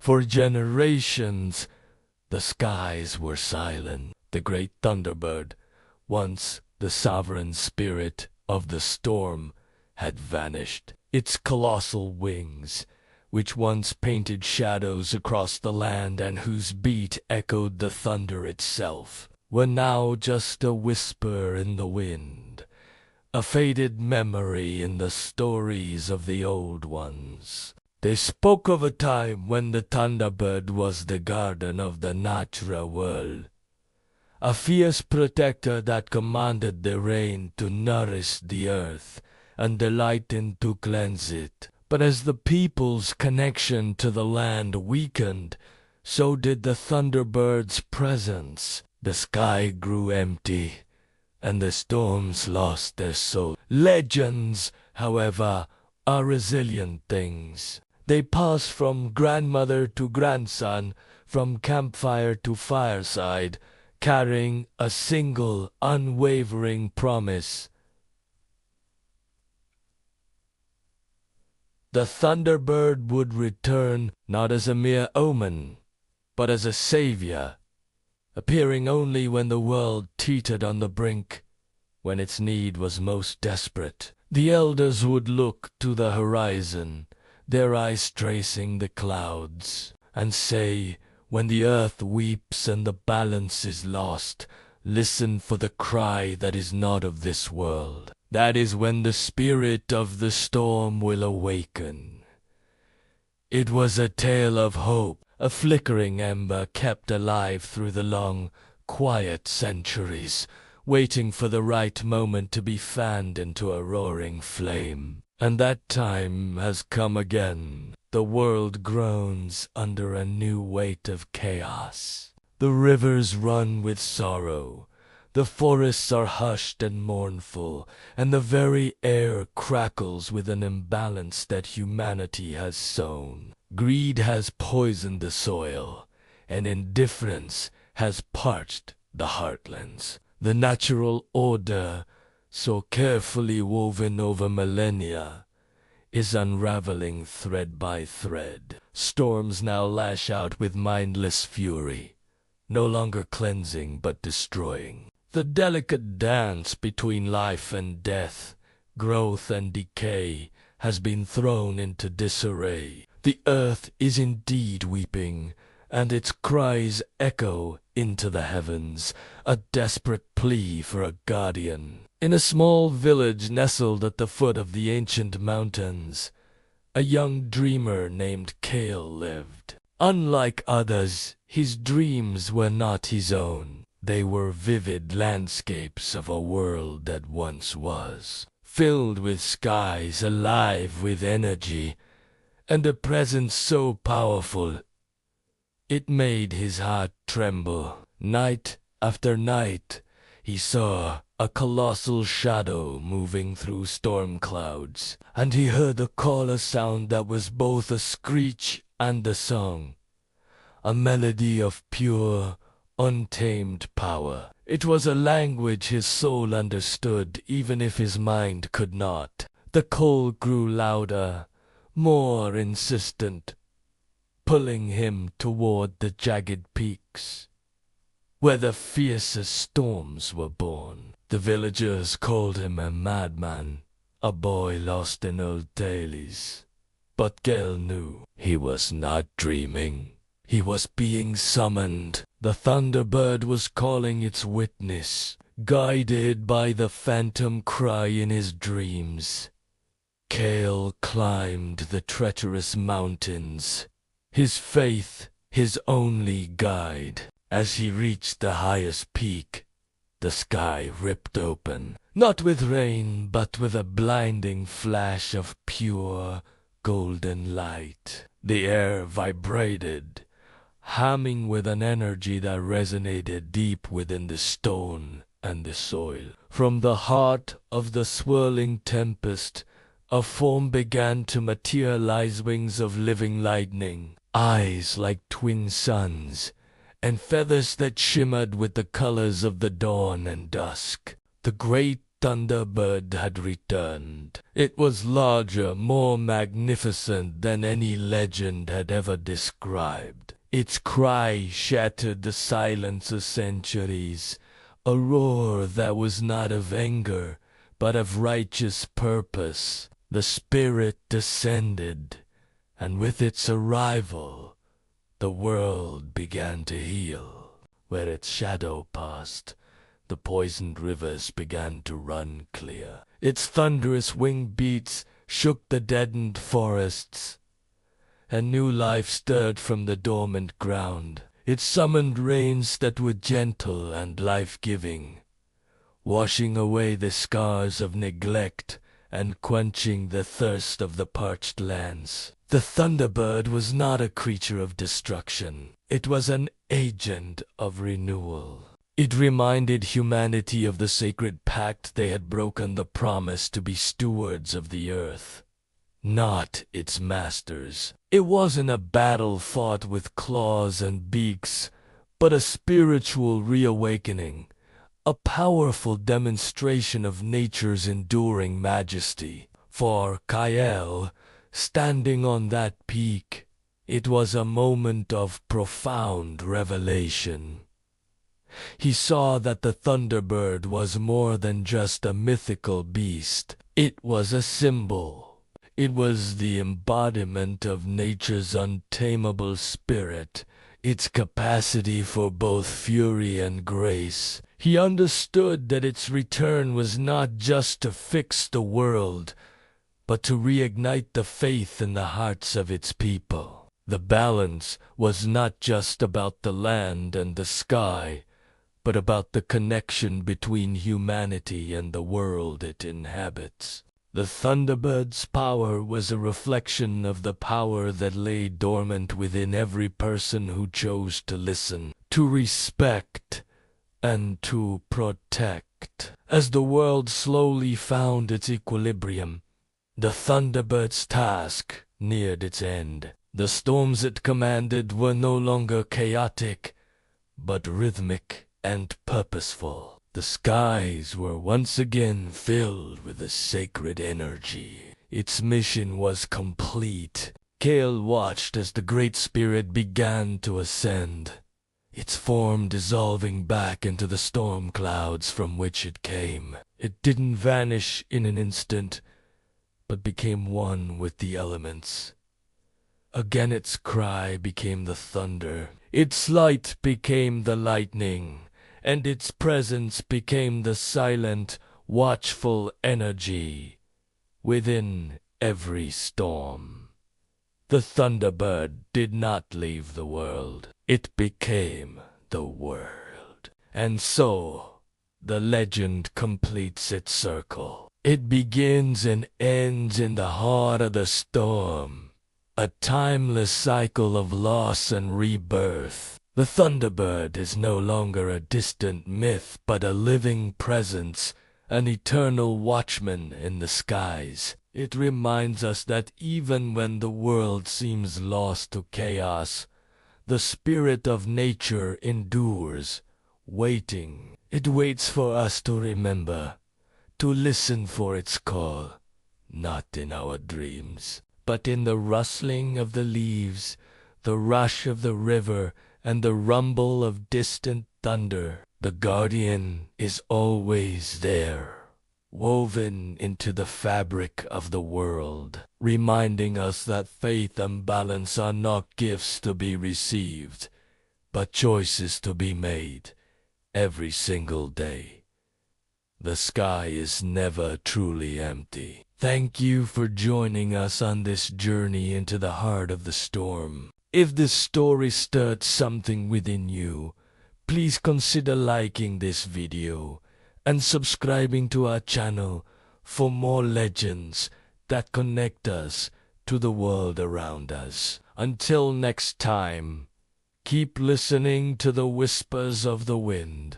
For generations, the skies were silent. The Great Thunderbird, once the sovereign spirit of the storm, had vanished. Its colossal wings, which once painted shadows across the land and whose beat echoed the thunder itself, were now just a whisper in the wind, a faded memory in the stories of the old ones. They spoke of a time when the Thunderbird was the guardian of the natural world, a fierce protector that commanded the rain to nourish the earth and the lightning to cleanse it. But as the people's connection to the land weakened, so did the Thunderbird's presence. The sky grew empty, and the storms lost their soul. Legends, however, are resilient things. They pass from grandmother to grandson, from campfire to fireside, carrying a single unwavering promise. The Thunderbird would return not as a mere omen, but as a savior, appearing only when the world teetered on the brink, when its need was most desperate. The elders would look to the horizon, their eyes tracing the clouds, and say, when the earth weeps and the balance is lost, listen for the cry that is not of this world. That is when the spirit of the storm will awaken. It was a tale of hope, a flickering ember kept alive through the long, quiet centuries, waiting for the right moment to be fanned into a roaring flame. And that time has come again. The world groans under a new weight of chaos. The rivers run with sorrow. The forests are hushed and mournful, and the very air crackles with an imbalance that humanity has sown. Greed has poisoned the soil, and indifference has parched the heartlands. The natural order, so carefully woven over millennia, is unraveling thread by thread. Storms now lash out with mindless fury, no longer cleansing but destroying. The delicate dance between life and death, growth and decay, has been thrown into disarray. The earth is indeed weeping, and its cries echo into the heavens, a desperate plea for a guardian. In a small village nestled at the foot of the ancient mountains, a young dreamer named Kale lived. Unlike others, his dreams were not his own. They were vivid landscapes of a world that once was, filled with skies alive with energy, and a presence so powerful it made his heart tremble. Night after night, he saw a colossal shadow moving through storm clouds, and he heard a sound that was both a screech and a song, a melody of pure, untamed power. It was a language his soul understood, even if his mind could not. The call grew louder, more insistent, pulling him toward the jagged peaks, where the fiercest storms were born. The villagers called him a madman, a boy lost in old tales. But Gale knew he was not dreaming. He was being summoned. The Thunderbird was calling its witness, guided by the phantom cry in his dreams. Kale climbed the treacherous mountains, his faith his only guide. As he reached the highest peak, the sky ripped open, not with rain, but with a blinding flash of pure, golden light. The air vibrated, humming with an energy that resonated deep within the stone and the soil. From the heart of the swirling tempest, a form began to materialize, wings of living lightning, eyes like twin suns, and feathers that shimmered with the colors of the dawn and dusk. The Great Thunderbird had returned. It was larger, more magnificent than any legend had ever described. Its cry shattered the silence of centuries, a roar that was not of anger, but of righteous purpose. The spirit descended, and with its arrival, the world began to heal. Where its shadow passed, the poisoned rivers began to run clear. Its thunderous wing beats shook the deadened forests, and new life stirred from the dormant ground. It summoned rains that were gentle and life-giving, washing away the scars of neglect and quenching the thirst of the parched lands. The Thunderbird was not a creature of destruction. It was an agent of renewal. It reminded humanity of the sacred pact they had broken, the promise to be stewards of the earth, not its masters. It wasn't a battle fought with claws and beaks, but a spiritual reawakening, a powerful demonstration of nature's enduring majesty. For Kyle, standing on that peak, it was a moment of profound revelation. He saw that the Thunderbird was more than just a mythical beast. It was a symbol. It was the embodiment of nature's untamable spirit, its capacity for both fury and grace. He understood that its return was not just to fix the world, but to reignite the faith in the hearts of its people. The balance was not just about the land and the sky, but about the connection between humanity and the world it inhabits. The Thunderbird's power was a reflection of the power that lay dormant within every person who chose to listen, to respect, and to protect. As the world slowly found its equilibrium, the Thunderbird's task neared its end. The storms it commanded were no longer chaotic, but rhythmic and purposeful. The skies were once again filled with a sacred energy. Its mission was complete. Kale watched as the Great Spirit began to ascend, its form dissolving back into the storm clouds from which it came. It didn't vanish in an instant, but became one with the elements. Again its cry became the thunder, its light became the lightning, and its presence became the silent, watchful energy within every storm. The Thunderbird did not leave the world. It became the world. And so, the legend completes its circle. It begins and ends in the heart of the storm, a timeless cycle of loss and rebirth. The Thunderbird is no longer a distant myth, but a living presence, an eternal watchman in the skies. It reminds us that even when the world seems lost to chaos, the spirit of nature endures, waiting. It waits for us to remember, to listen for its call, not in our dreams, but in the rustling of the leaves, the rush of the river, and the rumble of distant thunder. The guardian is always there, woven into the fabric of the world, reminding us that faith and balance are not gifts to be received, but choices to be made every single day. The sky is never truly empty. Thank you for joining us on this journey into the heart of the storm. If this story stirred something within you, please consider liking this video and subscribing to our channel for more legends that connect us to the world around us. Until next time, keep listening to the whispers of the wind.